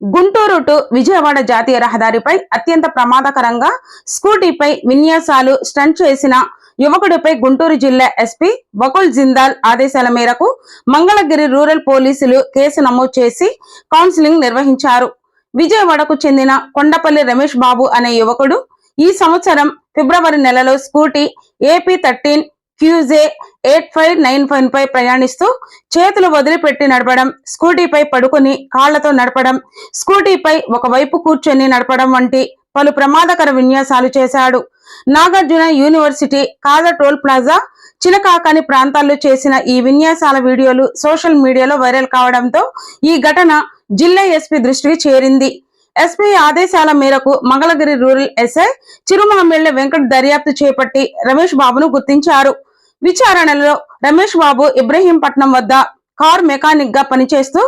Guntur to Vijayawada జాతీయ రహదారిపై అత్యంత ప్రమాదకరంగా స్కూటీపై విన్యాసాలు స్టంట్ చేసిన యువకుడిపై గుంటూరు జిల్లా ఎస్పీ బకుల్ జిందాల్ ఆదేశాల మేరకు మంగళగిరి రూరల్ పోలీసులు కేసు నమోదు చేసి కౌన్సిలింగ్ నిర్వహించారు. విజయవాడకు చెందిన కొండపల్లి రమేష్ బాబు అనే యువకుడు ఈ సంవత్సరం ఫిబ్రవరి నెలలో స్కూటీ ఏపీ 13 క్యూజే 8595 పై ప్రయాణిస్తూ చేతులు వదిలిపెట్టి నడపడం, స్కూటీపై పడుకుని కాళ్లతో నడపడం, స్కూటీపై ఒకవైపు కూర్చొని నడపడం వంటి పలు ప్రమాదకర విన్యాసాలు చేశాడు. నాగార్జున యూనివర్సిటీ కాజా టోల్ ప్లాజా చినకాకని ప్రాంతాల్లో చేసిన ఈ విన్యాసాల వీడియోలు సోషల్ మీడియాలో వైరల్ కావడంతో ఈ ఘటన జిల్లా ఎస్పీ దృష్టికి చేరింది. ఎస్పీ ఆదేశాల మేరకు మంగళగిరి రూరల్ ఎస్ఐ చిరుమామిళ్ల వెంకట్ దర్యాప్తు చేపట్టి రమేష్ బాబును గుర్తించారు. విచారణలో రమేష్ బాబు ఇబ్రహీంపట్నం వద్ద కార్ మెకానిక్ గా పనిచేస్తూ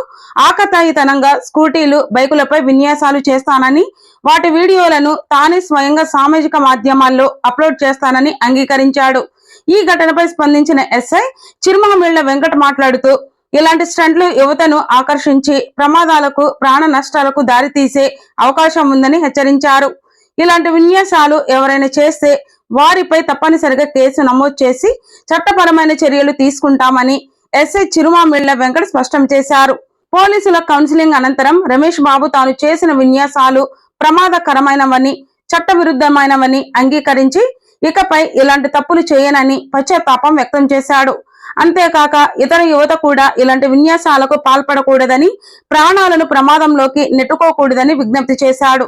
ఆకతాయితనంగా స్కూటీలు, బైకులపై విన్యాసాలు చేస్తానని, వాటి వీడియోలను తానే స్వయంగా సామాజిక మాధ్యమాల్లో అప్లోడ్ చేస్తానని అంగీకరించాడు. ఈ ఘటనపై స్పందించిన ఎస్ఐ చిరుమామిళ్ల వెంకట్ మాట్లాడుతూ, ఇలాంటి స్టంట్లు యువతను ఆకర్షించి ప్రమాదాలకు, ప్రాణ నష్టాలకు దారితీసే అవకాశం ఉందని హెచ్చరించారు. ఇలాంటి విన్యాసాలు ఎవరైనా చేస్తే వారిపై తప్పనిసరిగా కేసు నమోదు చేసి చట్టపరమైన చర్యలు తీసుకుంటామని ఎస్ఐ చిరుమామిళ్ల వెంకట్ స్పష్టం చేశారు. పోలీసుల కౌన్సిలింగ్ అనంతరం రమేష్ బాబు తాను చేసిన విన్యాసాలు ప్రమాదకరమైనవని, చట్టవిరుద్ధమైనవని అంగీకరించి ఇకపై ఇలాంటి తప్పులు చేయనని పశ్చాత్తాపం వ్యక్తం చేశాడు. అంతేకాక ఇతర యువత కూడా ఇలాంటి విన్యాసాలకు పాల్పడకూడదని, ప్రాణాలను ప్రమాదంలోకి నెట్టుకోకూడదని విజ్ఞప్తి చేశాడు.